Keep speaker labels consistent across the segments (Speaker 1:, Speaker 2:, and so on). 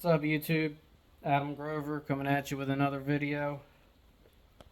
Speaker 1: What's up, YouTube? Adam Grover coming at you with another video. I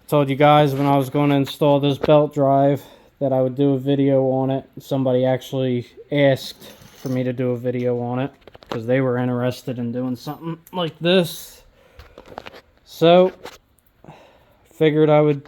Speaker 1: told you guys when I was going to install this belt drive that I would do a video on it. Somebody actually asked for me to do a video on it because they were interested in doing something like this. So, figured I would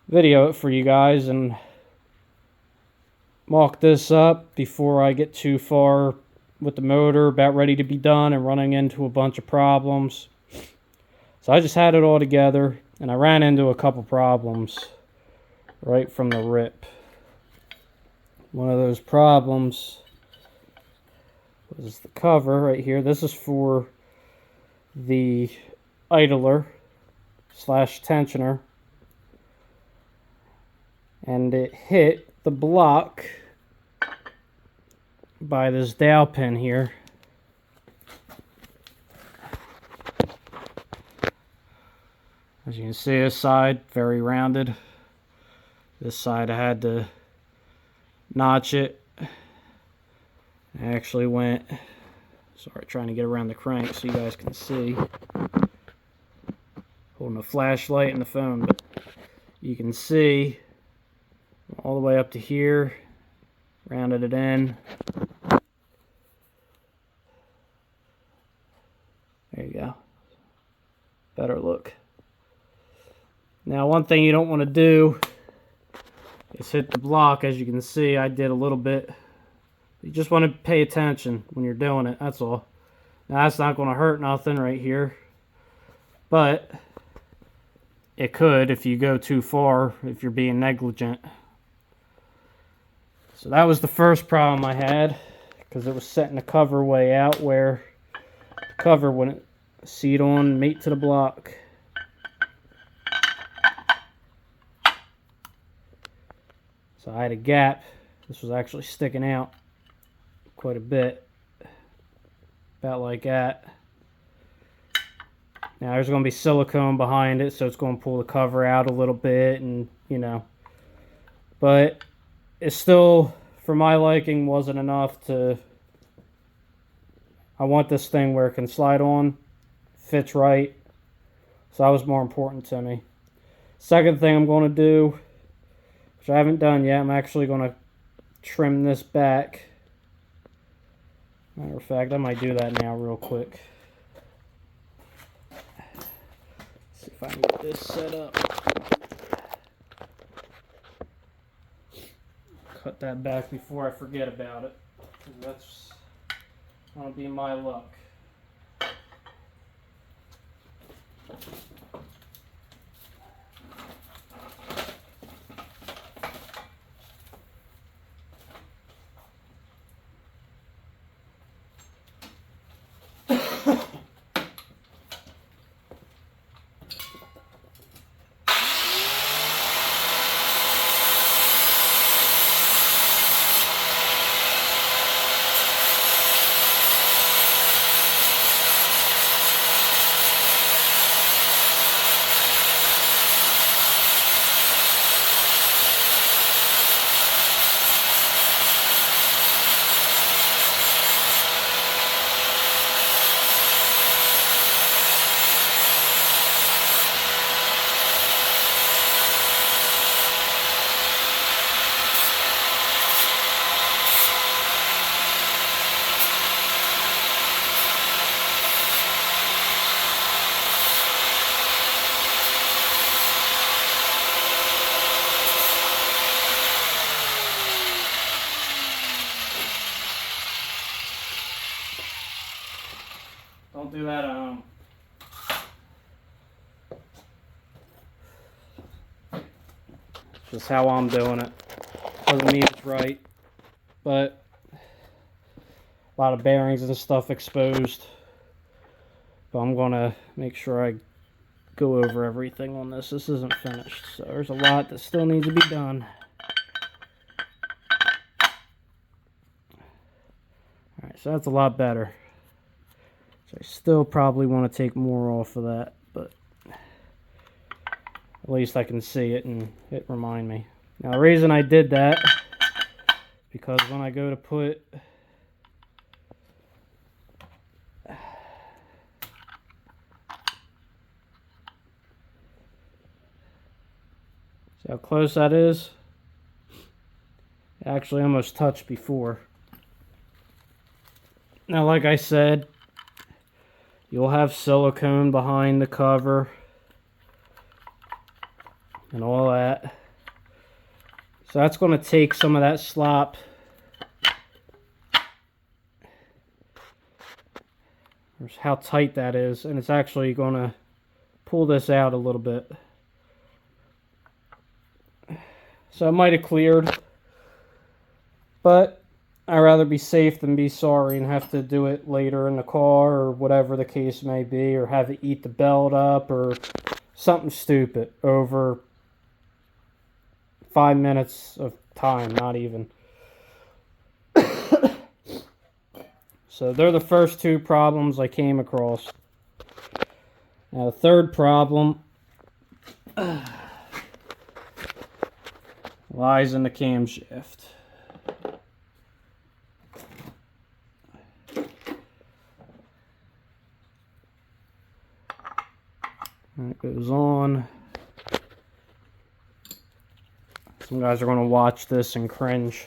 Speaker 1: video it for you guys and mock this up before I get too far with the motor, about ready to be done and running into a bunch of problems. So I just had it all together and I ran into a couple problems right from the rip. One of those problems was the cover right here. This is for the idler / tensioner, and it hit the block by this dowel pin here. As you can see, this side very rounded. This side I had to notch it. I actually went, sorry, trying to get around the crank so you guys can see. Holding a flashlight and the phone, but you can see all the way up to here. Rounded it in. There you go. Better look. Now, one thing you don't want to do is hit the block. As you can see, I did a little bit. You just want to pay attention when you're doing it, that's all. Now, that's not going to hurt nothing right here. But it could if you go too far, if you're being negligent. So that was the first problem I had, because it was setting the cover way out where the cover wouldn't seat on and mate to the block. So I had a gap. This was actually sticking out quite a bit, about like that. Now there's going to be silicone behind it, so it's going to pull the cover out a little bit, and you know, but it still, for my liking, wasn't enough to. I want this thing where it can slide on, fits right, so that was more important to me. Second thing I'm going to do, which I haven't done yet, I'm actually going to trim this back. Matter of fact, I might do that now real quick. See if I can get this set up. Cut that back before I forget about it. That's going to be my luck. Don't do that at home. Just how I'm doing it. Doesn't mean it's right, but a lot of bearings and stuff exposed. But I'm gonna make sure I go over everything on this. This isn't finished, so there's a lot that still needs to be done. Alright, so that's a lot better. So I still probably want to take more off of that, but at least I can see it and it remind me. Now the reason I did that, because when I go to put See how close that is? It actually almost touched before. Now, like I said, you'll have silicone behind the cover and all that. So that's going to take some of that slop. There's how tight that is, and it's actually going to pull this out a little bit. So it might have cleared, but I'd rather be safe than be sorry and have to do it later in the car or whatever the case may be, or have it eat the belt up or something stupid over 5 minutes of time, not even. So they're the first two problems I came across. Now the third problem lies in the camshaft. And it goes on. Some guys are going to watch this and cringe.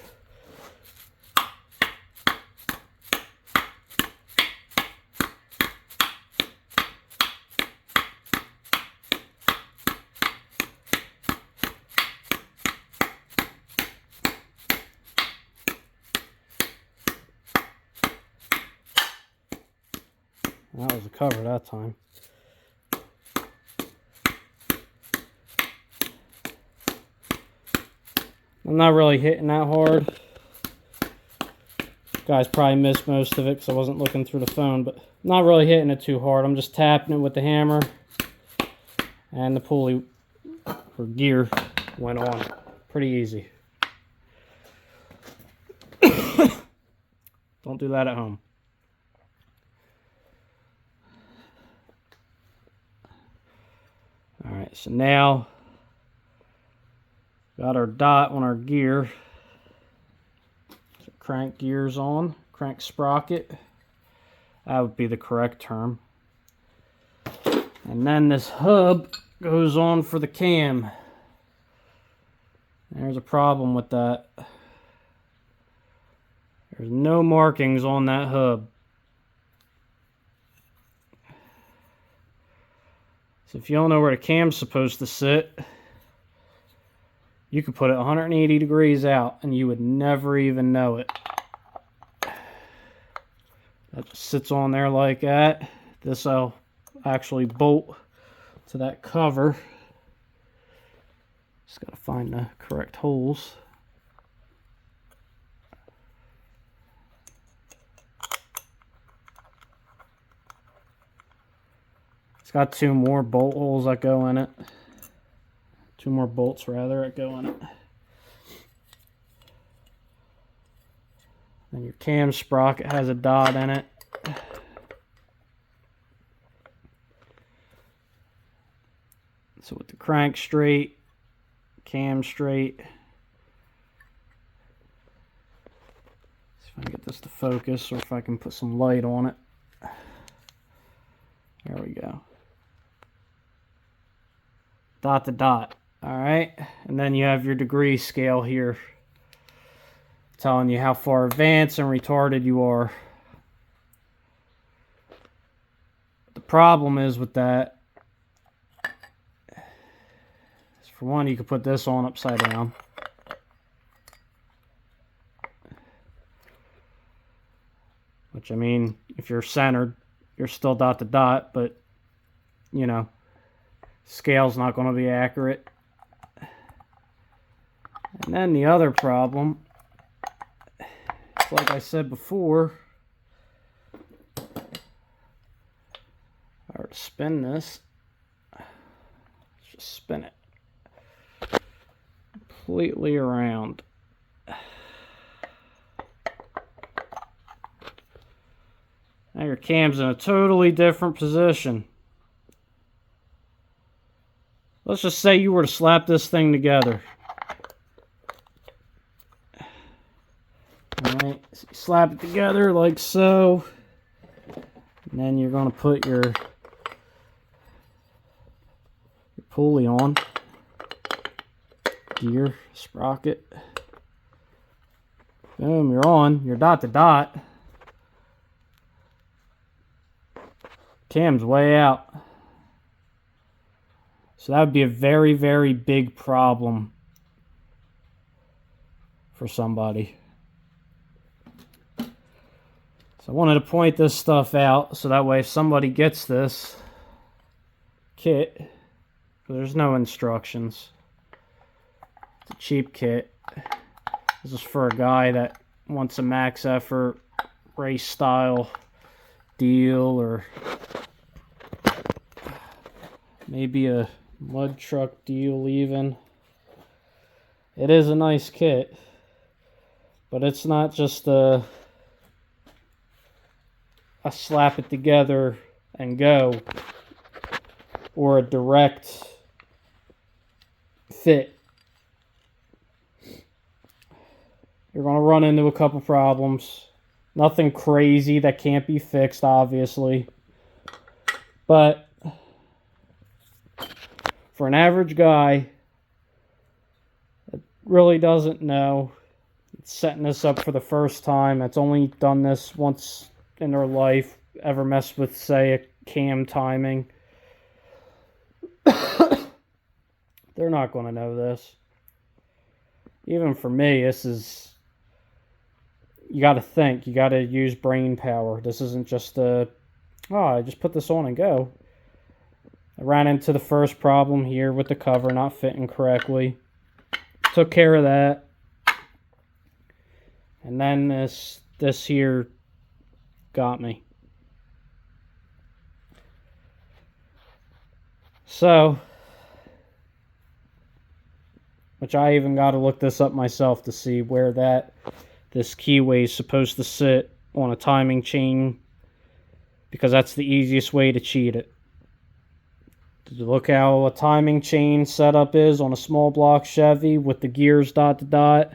Speaker 1: That was a cover that time. I'm not really hitting that hard. Guys probably missed most of it because I wasn't looking through the phone, but I'm not really hitting it too hard. I'm just tapping it with the hammer, and the pulley or gear went on. Pretty easy. Don't do that at home. Alright, so now got our dot on our gear. So crank gears on, crank sprocket. That would be the correct term. And then this hub goes on for the cam. There's a problem with that. There's no markings on that hub. So if you don't know where the cam's supposed to sit, you could put it 180 degrees out and you would never even know it. That just sits on there like that. This I'll actually bolt to that cover. Just gotta find the correct holes. It's got two more bolt holes that go in it. Two more bolts rather that go in it. Then your cam sprocket has a dot in it. So with the crank straight, cam straight. See if I can get this to focus or if I can put some light on it. There we go. Dot to dot. Alright, and then you have your degree scale here telling you how far advanced and retarded you are. The problem is with that, for one, you could put this on upside down. Which, I mean, if you're centered, you're still dot to dot, but, you know, scale's not going to be accurate. And then the other problem, like I said before, if I were to spin this, let's just spin it completely around. Now your cam's in a totally different position. Let's just say you were to slap this thing together. Alright, so you slap it together like so. And then you're going to put your pulley on. gear sprocket. Boom, you're on. You're dot to dot. Cam's way out. So that would be a very, very big problem for somebody. So I wanted to point this stuff out so that way if somebody gets this kit, there's no instructions. It's a cheap kit. This is for a guy that wants a max effort race style deal, or maybe a mud truck deal even. It is a nice kit, but it's not just a slap it together and go, or a direct fit. You're going to run into a couple problems. Nothing crazy that can't be fixed, obviously. But for an average guy that really doesn't know, setting this up for the first time, that's only done this once in their life, ever messed with, say, a cam timing, they're not going to know this. Even for me, this is... You got to think. You got to use brain power. This isn't just I just put this on and go. I ran into the first problem here with the cover not fitting correctly. Took care of that. And then this here got me. So, which I even got to look this up myself to see where this keyway is supposed to sit on a timing chain, because that's the easiest way to cheat it. To look how a timing chain setup is on a small block Chevy with the gears dot to dot,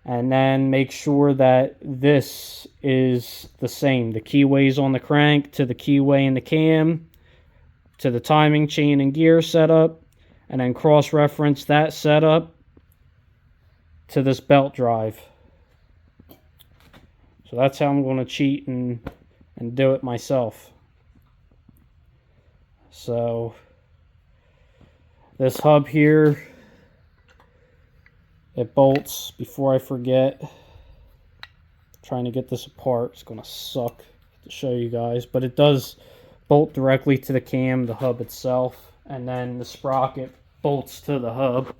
Speaker 1: and then make sure that this is the same. The keyways on the crank to the keyway in the cam to the timing chain and gear setup, and then cross-reference that setup to this belt drive. So that's how I'm going to cheat and do it myself. So this hub here, it bolts, before I forget. Trying to get this apart, it's going to suck to show you guys, but it does bolt directly to the cam, the hub itself, and then the sprocket bolts to the hub.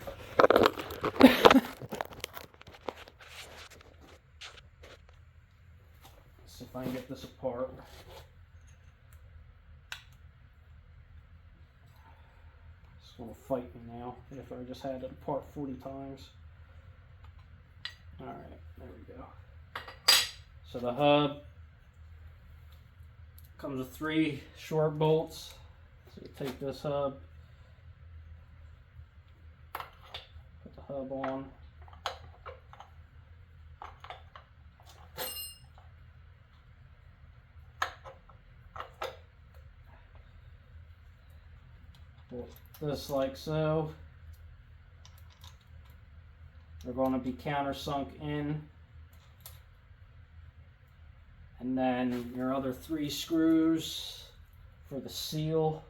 Speaker 1: See if I can get this apart. It's going to fight me now if I just had it apart 40 times. Alright, there we go. So the hub comes with 3 short bolts. So you take this hub, put the hub on. Bolt this like so. They're going to be countersunk in. And then your other 3 screws for the seal.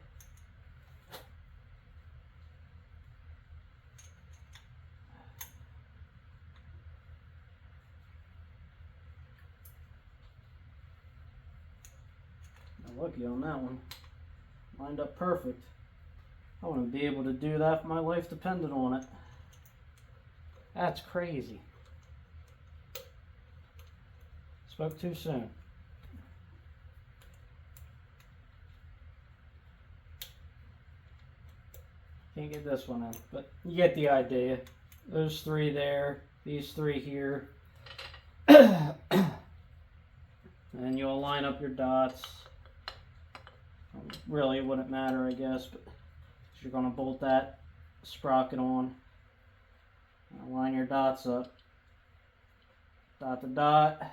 Speaker 1: Now lucky on that one. Lined up perfect. I wouldn't be able to do that if my life depended on it. That's crazy. Spoke too soon. Can't get this one in, but you get the idea. Those 3 there, these 3 here. And you'll line up your dots. Really, it wouldn't matter, I guess, but you're going to bolt that sprocket on. Line your dots up. Dot to dot.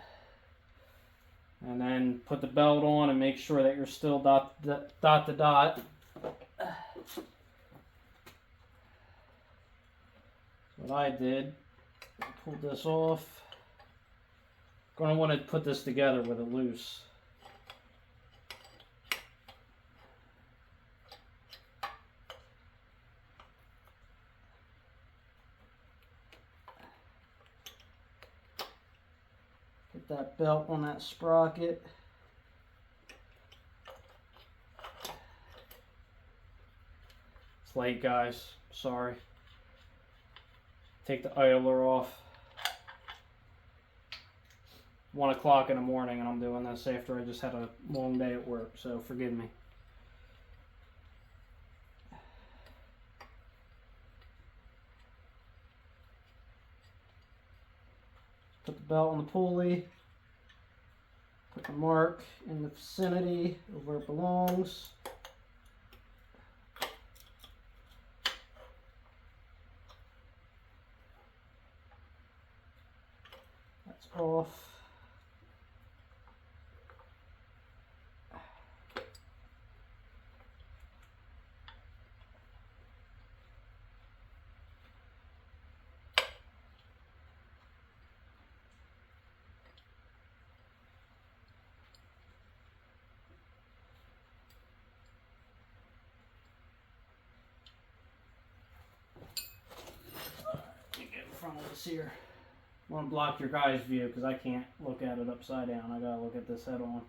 Speaker 1: And then put the belt on and make sure that you're still dot to dot. what I did, I pulled this off. Going to want to put this together with it loose. Get that belt on that sprocket. It's late, guys. Sorry. Take the idler off. 1 o'clock in the morning, and I'm doing this after I just had a long day at work, so forgive me. Put the belt on the pulley. Put the mark in the vicinity of where it belongs. That's off. Here. I want to block your guys' view because I can't look at it upside down. I gotta look at this head on.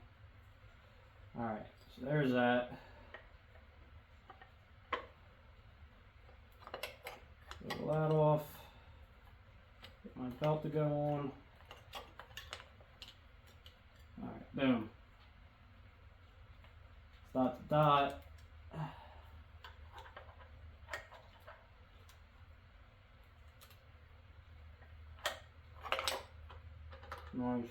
Speaker 1: Alright, so there's that. Pull that off. Get my belt to go on. Alright, boom. Dot to dot. Nice.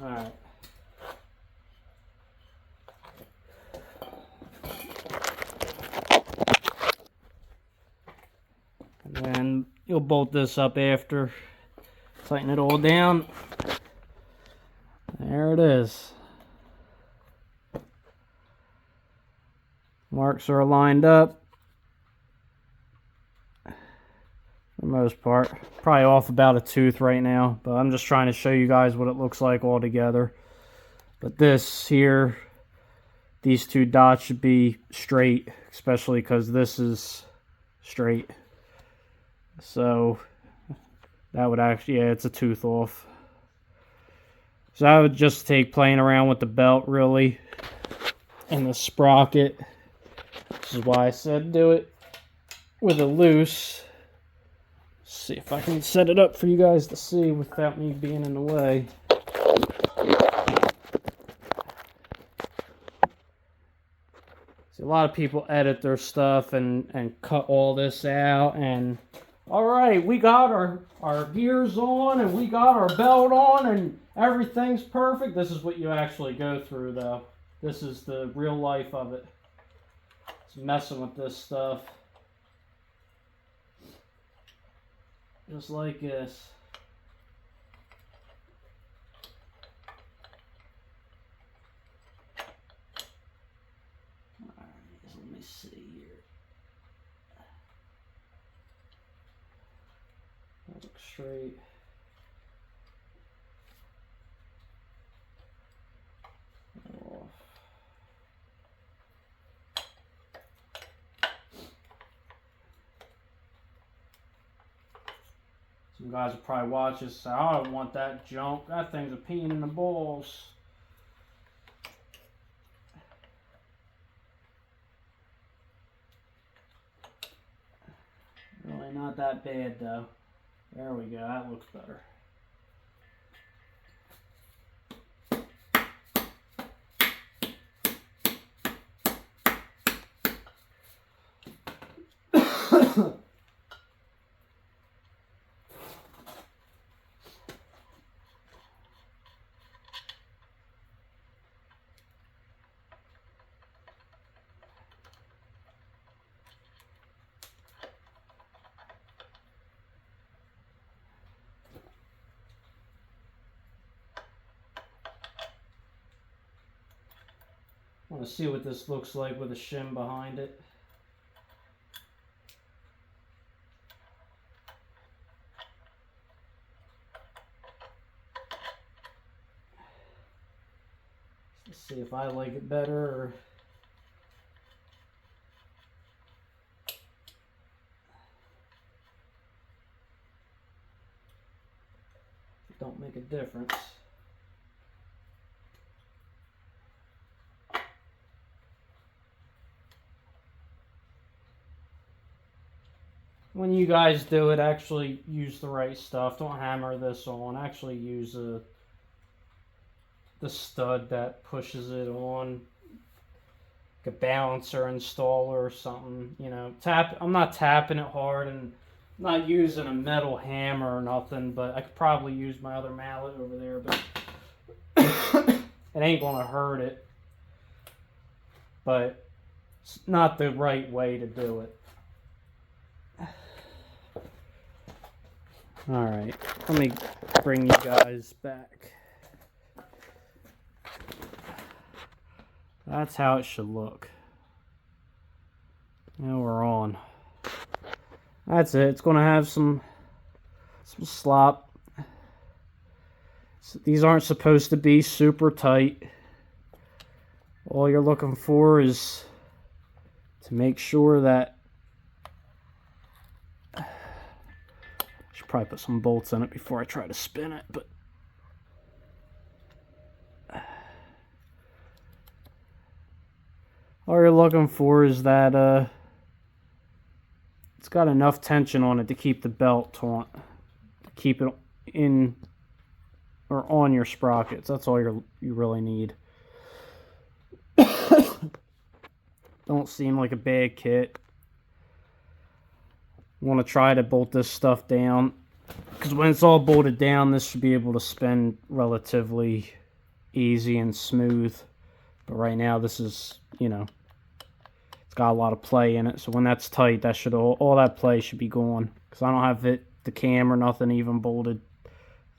Speaker 1: All right. And then you'll bolt this up after. Tighten it all down. There it is. Marks are lined up. For the most part. Probably off about a tooth right now, but I'm just trying to show you guys what it looks like all together. But this here, these two dots should be straight, especially because this is straight. So that would actually, yeah, it's a tooth off. So I would just take playing around with the belt really and the sprocket. This is why I said do it with it loose. See if I can set it up for you guys to see without me being in the way. See, a lot of people edit their stuff and cut all this out, and all right, we got our gears on and we got our belt on and everything's perfect. This is what you actually go through though. This is the real life of it. It's messing with this stuff. Just like this. Alright, let me see here. That looks straight. Off. Some guys will probably watch this and say, I don't want that junk. That thing's a pain in the balls. Really not that bad though. There we go, that looks better. want to see what this looks like with a shim behind it. Let's see if I like it better or... It don't make a difference. When you guys do it, actually use the right stuff. Don't hammer this on. Actually use the stud that pushes it on, like a balancer installer or something. You know, I'm not tapping it hard, and I'm not using a metal hammer or nothing. But I could probably use my other mallet over there, but it ain't gonna hurt it. But it's not the right way to do it. Alright, let me bring you guys back. That's how it should look. Now we're on. That's it. It's going to have some slop. So these aren't supposed to be super tight. All you're looking for is to make sure that... Probably put some bolts in it before I try to spin it, but all you're looking for is that it's got enough tension on it to keep the belt taut, to keep it in or on your sprockets. That's all you really need. Don't seem like a bad kit. You want to try to bolt this stuff down, because when it's all bolted down, this should be able to spin relatively easy and smooth. But right now, this is, you know, it's got a lot of play in it. So when that's tight, that should all that play should be gone. Because I don't have the cam or nothing even bolted.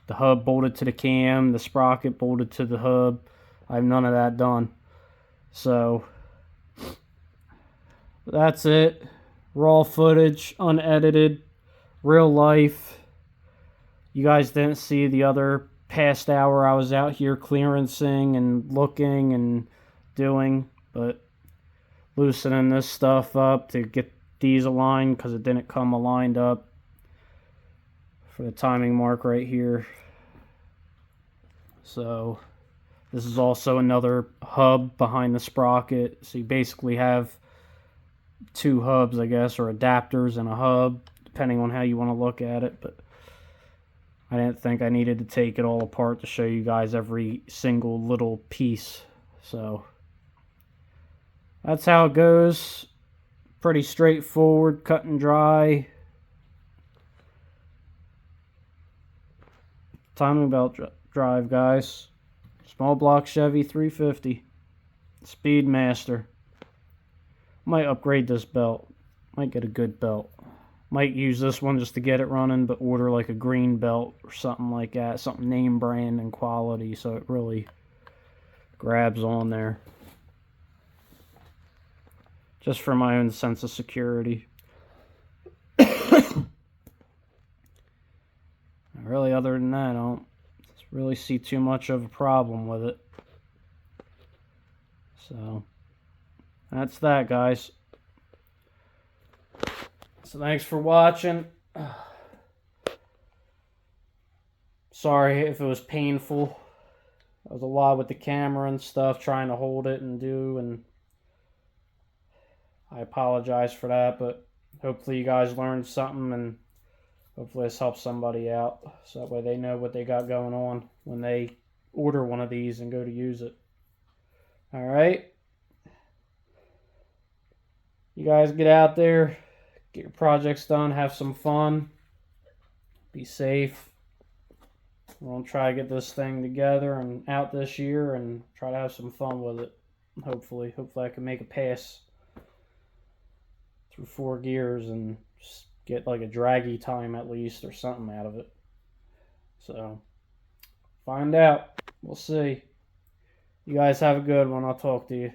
Speaker 1: The hub bolted to the cam, the sprocket bolted to the hub. I have none of that done. So that's it. Raw footage, unedited, real life. You guys didn't see the other past hour I was out here clearancing and looking and doing, but loosening this stuff up to get these aligned because it didn't come aligned up for the timing mark right here. So this is also another hub behind the sprocket. So you basically have two hubs, I guess, or adapters and a hub, depending on how you want to look at it. But I didn't think I needed to take it all apart to show you guys every single little piece. So that's how it goes. Pretty straightforward, cut and dry. Timing belt drive, guys. Small block Chevy 350. Speedmaster. Might upgrade this belt. Might get a good belt. Might use this one just to get it running, but order like a green belt or something like that. Something name brand and quality so it really grabs on there. Just for my own sense of security. Really, other than that, I don't really see too much of a problem with it. So that's that, guys. So thanks for watching. Sorry if it was painful. There was a lot with the camera and stuff, trying to hold it and do, and I apologize for that, but hopefully you guys learned something, and hopefully this helps somebody out, so that way they know what they got going on when they order one of these and go to use it. Alright? You guys get out there, get your projects done, have some fun, be safe. We're going to try to get this thing together and out this year and try to have some fun with it. Hopefully I can make a pass through 4 gears and just get like a draggy time at least or something out of it. So, find out. We'll see. You guys have a good one. I'll talk to you.